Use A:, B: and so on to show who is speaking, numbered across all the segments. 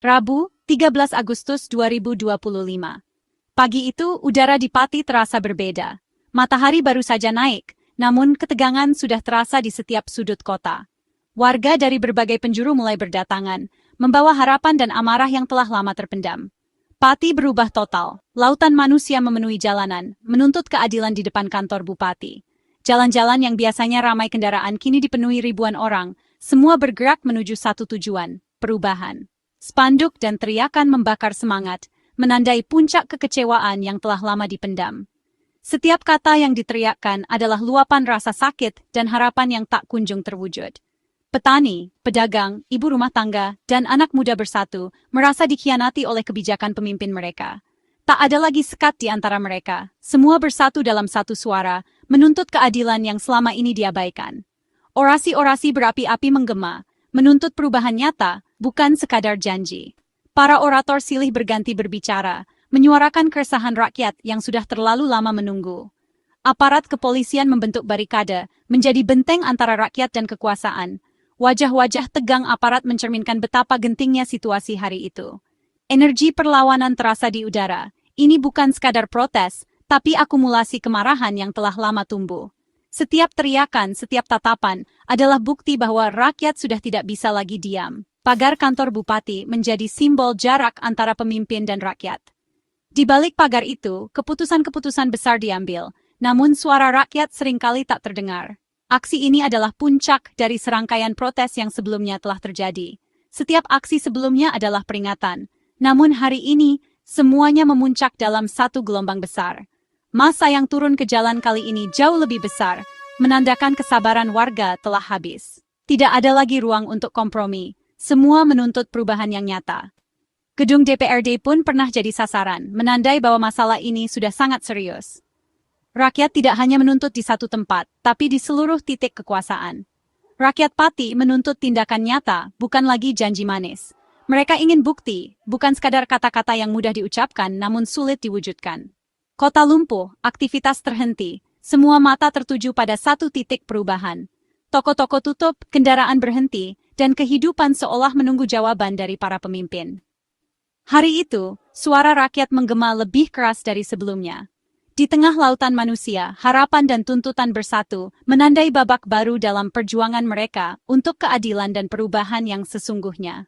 A: Rabu, 13 Agustus 2025. Pagi itu, udara di Pati terasa berbeda. Matahari baru saja naik, namun ketegangan sudah terasa di setiap sudut kota. Warga dari berbagai penjuru mulai berdatangan, membawa harapan dan amarah yang telah lama terpendam. Pati berubah total. Lautan manusia memenuhi jalanan, menuntut keadilan di depan kantor Bupati. Jalan-jalan yang biasanya ramai kendaraan kini dipenuhi ribuan orang, semua bergerak menuju satu tujuan, perubahan. Spanduk dan teriakan membakar semangat, menandai puncak kekecewaan yang telah lama dipendam. Setiap kata yang diteriakkan adalah luapan rasa sakit dan harapan yang tak kunjung terwujud. Petani, pedagang, ibu rumah tangga, dan anak muda bersatu merasa dikhianati oleh kebijakan pemimpin mereka. Tak ada lagi sekat di antara mereka, semua bersatu dalam satu suara, menuntut keadilan yang selama ini diabaikan. Orasi-orasi berapi-api menggema, menuntut perubahan nyata, bukan sekadar janji. Para orator silih berganti berbicara, menyuarakan keresahan rakyat yang sudah terlalu lama menunggu. Aparat kepolisian membentuk barikade, menjadi benteng antara rakyat dan kekuasaan. Wajah-wajah tegang aparat mencerminkan betapa gentingnya situasi hari itu. Energi perlawanan terasa di udara. Ini bukan sekadar protes, tapi akumulasi kemarahan yang telah lama tumbuh. Setiap teriakan, setiap tatapan adalah bukti bahwa rakyat sudah tidak bisa lagi diam. Pagar kantor bupati menjadi simbol jarak antara pemimpin dan rakyat. Di balik pagar itu, keputusan-keputusan besar diambil, namun suara rakyat seringkali tak terdengar. Aksi ini adalah puncak dari serangkaian protes yang sebelumnya telah terjadi. Setiap aksi sebelumnya adalah peringatan, namun hari ini semuanya memuncak dalam satu gelombang besar. Massa yang turun ke jalan kali ini jauh lebih besar, menandakan kesabaran warga telah habis. Tidak ada lagi ruang untuk kompromi. Semua menuntut perubahan yang nyata. Gedung DPRD pun pernah jadi sasaran, menandai bahwa masalah ini sudah sangat serius. Rakyat tidak hanya menuntut di satu tempat, tapi di seluruh titik kekuasaan. Rakyat Pati menuntut tindakan nyata, bukan lagi janji manis. Mereka ingin bukti, bukan sekadar kata-kata yang mudah diucapkan namun sulit diwujudkan. Kota lumpuh, aktivitas terhenti, semua mata tertuju pada satu titik perubahan. Toko-toko tutup, kendaraan berhenti, dan kehidupan seolah menunggu jawaban dari para pemimpin. Hari itu, suara rakyat menggema lebih keras dari sebelumnya. Di tengah lautan manusia, harapan dan tuntutan bersatu, menandai babak baru dalam perjuangan mereka untuk keadilan dan perubahan yang sesungguhnya.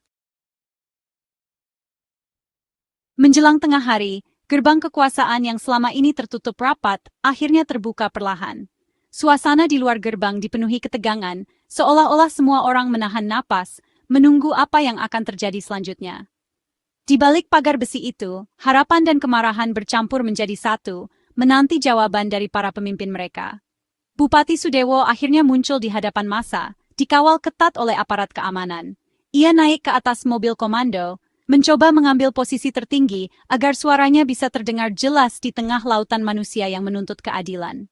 A: Menjelang tengah hari, gerbang kekuasaan yang selama ini tertutup rapat, akhirnya terbuka perlahan. Suasana di luar gerbang dipenuhi ketegangan, seolah-olah semua orang menahan napas, menunggu apa yang akan terjadi selanjutnya. Di balik pagar besi itu, harapan dan kemarahan bercampur menjadi satu, menanti jawaban dari para pemimpin mereka. Bupati Sudewo akhirnya muncul di hadapan massa, dikawal ketat oleh aparat keamanan. Ia naik ke atas mobil komando, mencoba mengambil posisi tertinggi agar suaranya bisa terdengar jelas di tengah lautan manusia yang menuntut keadilan.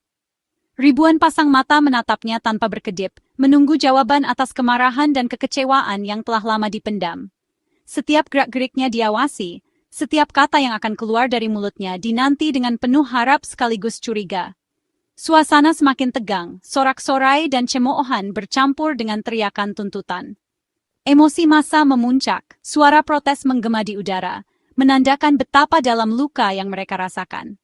A: Ribuan pasang mata menatapnya tanpa berkedip, menunggu jawaban atas kemarahan dan kekecewaan yang telah lama dipendam. Setiap gerak-geriknya diawasi, setiap kata yang akan keluar dari mulutnya dinanti dengan penuh harap sekaligus curiga. Suasana semakin tegang, sorak-sorai dan cemoohan bercampur dengan teriakan tuntutan. Emosi massa memuncak, suara protes menggema di udara, menandakan betapa dalam luka yang mereka rasakan.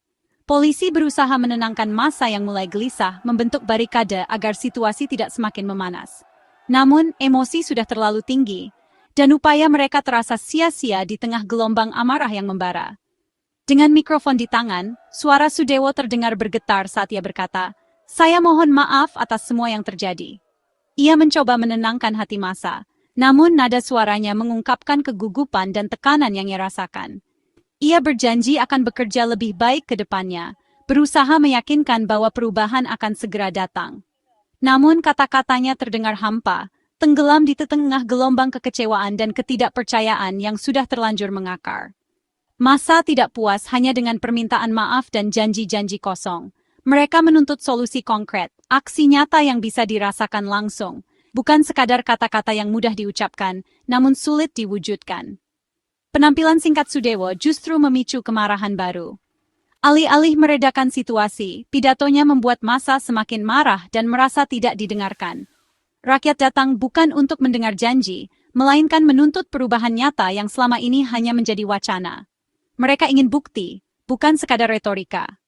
A: Polisi berusaha menenangkan massa yang mulai gelisah, membentuk barikade agar situasi tidak semakin memanas. Namun, emosi sudah terlalu tinggi, dan upaya mereka terasa sia-sia di tengah gelombang amarah yang membara. Dengan mikrofon di tangan, suara Sudewo terdengar bergetar saat ia berkata, "Saya mohon maaf atas semua yang terjadi." Ia mencoba menenangkan hati massa, namun nada suaranya mengungkapkan kegugupan dan tekanan yang ia rasakan. Ia berjanji akan bekerja lebih baik ke depannya, berusaha meyakinkan bahwa perubahan akan segera datang. Namun kata-katanya terdengar hampa, tenggelam di tengah gelombang kekecewaan dan ketidakpercayaan yang sudah terlanjur mengakar. Massa tidak puas hanya dengan permintaan maaf dan janji-janji kosong. Mereka menuntut solusi konkret, aksi nyata yang bisa dirasakan langsung, bukan sekadar kata-kata yang mudah diucapkan, namun sulit diwujudkan. Penampilan singkat Sudewo justru memicu kemarahan baru. Alih-alih meredakan situasi, pidatonya membuat massa semakin marah dan merasa tidak didengarkan. Rakyat datang bukan untuk mendengar janji, melainkan menuntut perubahan nyata yang selama ini hanya menjadi wacana. Mereka ingin bukti, bukan sekadar retorika.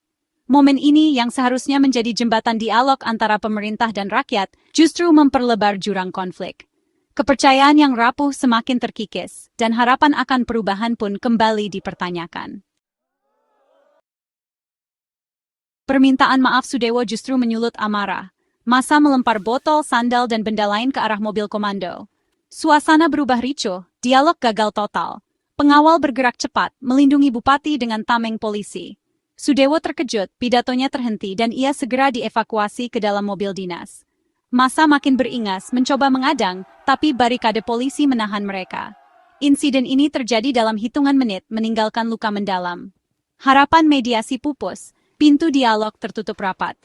A: Momen ini yang seharusnya menjadi jembatan dialog antara pemerintah dan rakyat justru memperlebar jurang konflik. Kepercayaan yang rapuh semakin terkikis, dan harapan akan perubahan pun kembali dipertanyakan. Permintaan maaf Sudewo justru menyulut amarah. Massa melempar botol, sandal, dan benda lain ke arah mobil komando. Suasana berubah ricuh, dialog gagal total. Pengawal bergerak cepat, melindungi bupati dengan tameng polisi. Sudewo terkejut, pidatonya terhenti dan ia segera dievakuasi ke dalam mobil dinas. Massa makin beringas, mencoba mengadang, tapi barikade polisi menahan mereka. Insiden ini terjadi dalam hitungan menit, meninggalkan luka mendalam. Harapan mediasi pupus, pintu dialog tertutup rapat.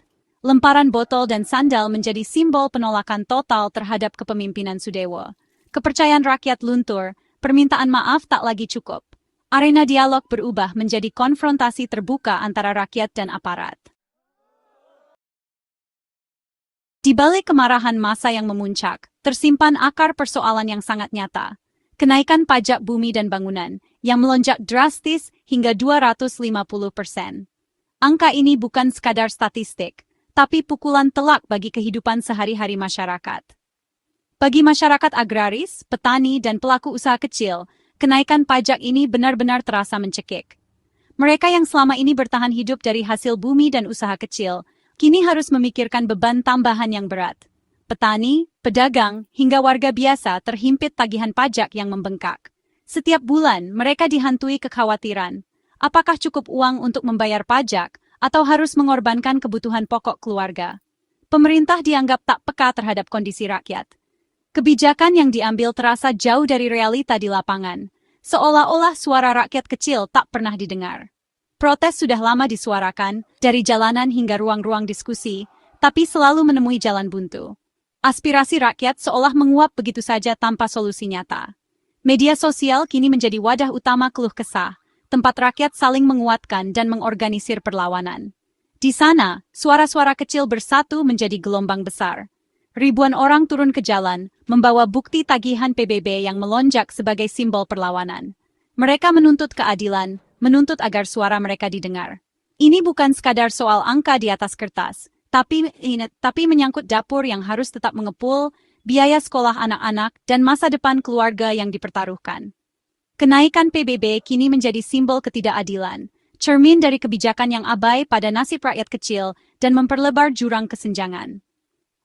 A: Lemparan botol dan sandal menjadi simbol penolakan total terhadap kepemimpinan Sudewo. Kepercayaan rakyat luntur, permintaan maaf tak lagi cukup. Arena dialog berubah menjadi konfrontasi terbuka antara rakyat dan aparat. Di balik kemarahan massa yang memuncak, tersimpan akar persoalan yang sangat nyata. Kenaikan pajak bumi dan bangunan, yang melonjak drastis hingga 250%. Angka ini bukan sekadar statistik, tapi pukulan telak bagi kehidupan sehari-hari masyarakat. Bagi masyarakat agraris, petani, dan pelaku usaha kecil, kenaikan pajak ini benar-benar terasa mencekik. Mereka yang selama ini bertahan hidup dari hasil bumi dan usaha kecil, kini harus memikirkan beban tambahan yang berat. Petani, pedagang, hingga warga biasa terhimpit tagihan pajak yang membengkak. Setiap bulan, mereka dihantui kekhawatiran. Apakah cukup uang untuk membayar pajak, atau harus mengorbankan kebutuhan pokok keluarga? Pemerintah dianggap tak peka terhadap kondisi rakyat. Kebijakan yang diambil terasa jauh dari realita di lapangan, seolah-olah suara rakyat kecil tak pernah didengar. Protes sudah lama disuarakan, dari jalanan hingga ruang-ruang diskusi, tapi selalu menemui jalan buntu. Aspirasi rakyat seolah menguap begitu saja tanpa solusi nyata. Media sosial kini menjadi wadah utama keluh kesah, tempat rakyat saling menguatkan dan mengorganisir perlawanan. Di sana, suara-suara kecil bersatu menjadi gelombang besar. Ribuan orang turun ke jalan, membawa bukti tagihan PBB yang melonjak sebagai simbol perlawanan. Mereka menuntut keadilan, menuntut agar suara mereka didengar. Ini bukan sekadar soal angka di atas kertas, tapi menyangkut dapur yang harus tetap mengepul, biaya sekolah anak-anak, dan masa depan keluarga yang dipertaruhkan. Kenaikan PBB kini menjadi simbol ketidakadilan, cermin dari kebijakan yang abai pada nasib rakyat kecil dan memperlebar jurang kesenjangan.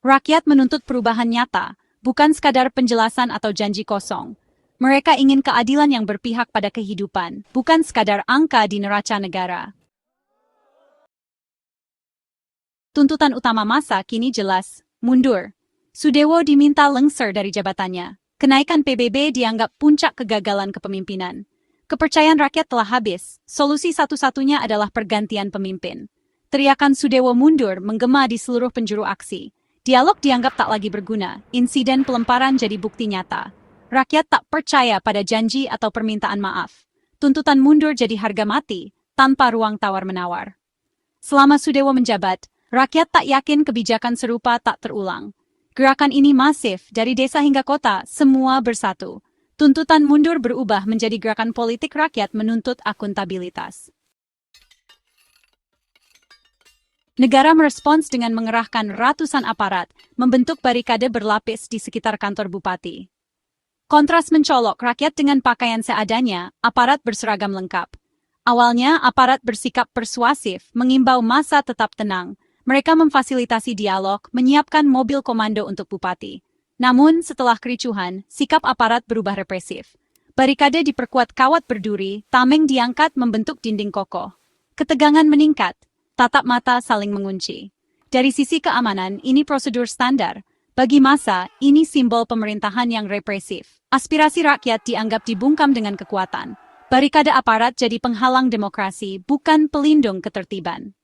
A: Rakyat menuntut perubahan nyata, bukan sekadar penjelasan atau janji kosong. Mereka ingin keadilan yang berpihak pada kehidupan, bukan sekadar angka di neraca negara. Tuntutan utama massa kini jelas, mundur. Sudewo diminta lengser dari jabatannya. Kenaikan PBB dianggap puncak kegagalan kepemimpinan. Kepercayaan rakyat telah habis, solusi satu-satunya adalah pergantian pemimpin. Teriakan Sudewo mundur menggema di seluruh penjuru aksi. Dialog dianggap tak lagi berguna, insiden pelemparan jadi bukti nyata. Rakyat tak percaya pada janji atau permintaan maaf. Tuntutan mundur jadi harga mati, tanpa ruang tawar-menawar. Selama Sudewo menjabat, rakyat tak yakin kebijakan serupa tak terulang. Gerakan ini masif, dari desa hingga kota, semua bersatu. Tuntutan mundur berubah menjadi gerakan politik rakyat menuntut akuntabilitas. Negara merespons dengan mengerahkan ratusan aparat, membentuk barikade berlapis di sekitar kantor bupati. Kontras mencolok, rakyat dengan pakaian seadanya, aparat berseragam lengkap. Awalnya, aparat bersikap persuasif, mengimbau massa tetap tenang. Mereka memfasilitasi dialog, menyiapkan mobil komando untuk bupati. Namun, setelah kericuhan, sikap aparat berubah represif. Barikade diperkuat kawat berduri, tameng diangkat membentuk dinding kokoh. Ketegangan meningkat, tatap mata saling mengunci. Dari sisi keamanan, ini prosedur standar. Bagi massa, ini simbol pemerintahan yang represif. Aspirasi rakyat dianggap dibungkam dengan kekuatan. Barikade aparat jadi penghalang demokrasi, bukan pelindung ketertiban.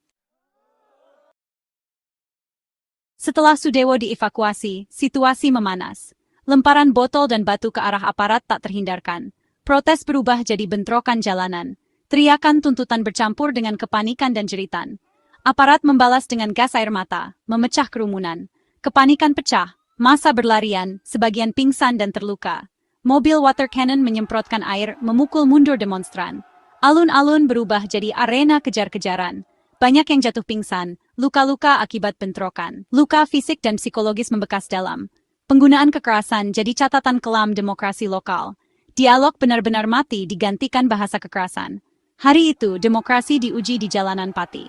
A: Setelah Sudewo dievakuasi, situasi memanas. Lemparan botol dan batu ke arah aparat tak terhindarkan. Protes berubah jadi bentrokan jalanan. Teriakan tuntutan bercampur dengan kepanikan dan jeritan. Aparat membalas dengan gas air mata, memecah kerumunan. Kepanikan pecah, massa berlarian, sebagian pingsan dan terluka. Mobil water cannon menyemprotkan air, memukul mundur demonstran. Alun-alun berubah jadi arena kejar-kejaran. Banyak yang jatuh pingsan, luka-luka akibat bentrokan. Luka fisik dan psikologis membekas dalam. Penggunaan kekerasan jadi catatan kelam demokrasi lokal. Dialog benar-benar mati digantikan bahasa kekerasan. Hari itu, demokrasi diuji di jalanan Pati.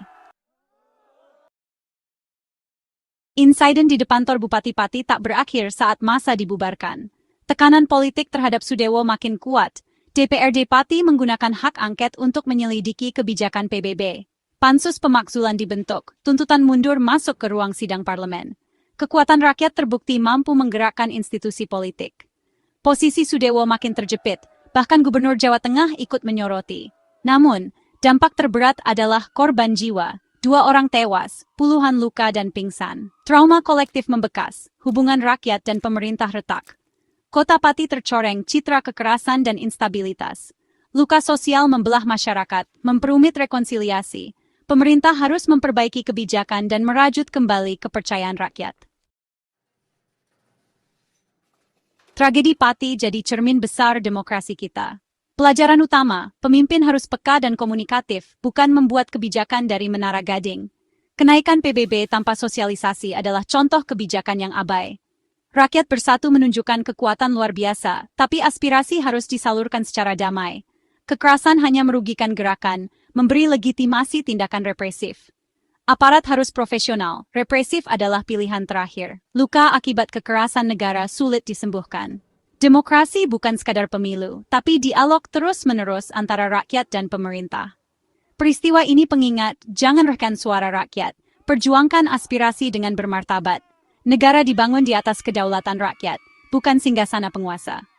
A: Insiden di depan kantor Bupati Pati tak berakhir saat masa dibubarkan. Tekanan politik terhadap Sudewo makin kuat. DPRD Pati menggunakan hak angket untuk menyelidiki kebijakan PBB. Pansus pemakzulan dibentuk, tuntutan mundur masuk ke ruang sidang parlemen. Kekuatan rakyat terbukti mampu menggerakkan institusi politik. Posisi Sudewo makin terjepit, bahkan Gubernur Jawa Tengah ikut menyoroti. Namun, dampak terberat adalah korban jiwa. 2 orang tewas, puluhan luka dan pingsan. Trauma kolektif membekas, hubungan rakyat dan pemerintah retak. Kota Pati tercoreng citra kekerasan dan instabilitas. Luka sosial membelah masyarakat, memperumit rekonsiliasi. Pemerintah harus memperbaiki kebijakan dan merajut kembali kepercayaan rakyat. Tragedi Pati jadi cermin besar demokrasi kita. Pelajaran utama, pemimpin harus peka dan komunikatif, bukan membuat kebijakan dari menara gading. Kenaikan PBB tanpa sosialisasi adalah contoh kebijakan yang abai. Rakyat bersatu menunjukkan kekuatan luar biasa, tapi aspirasi harus disalurkan secara damai. Kekerasan hanya merugikan gerakan, memberi legitimasi tindakan represif. Aparat harus profesional, represif adalah pilihan terakhir. Luka akibat kekerasan negara sulit disembuhkan. Demokrasi bukan sekadar pemilu, tapi dialog terus-menerus antara rakyat dan pemerintah. Peristiwa ini pengingat, jangan rekam suara rakyat, perjuangkan aspirasi dengan bermartabat. Negara dibangun di atas kedaulatan rakyat, bukan singgasana penguasa.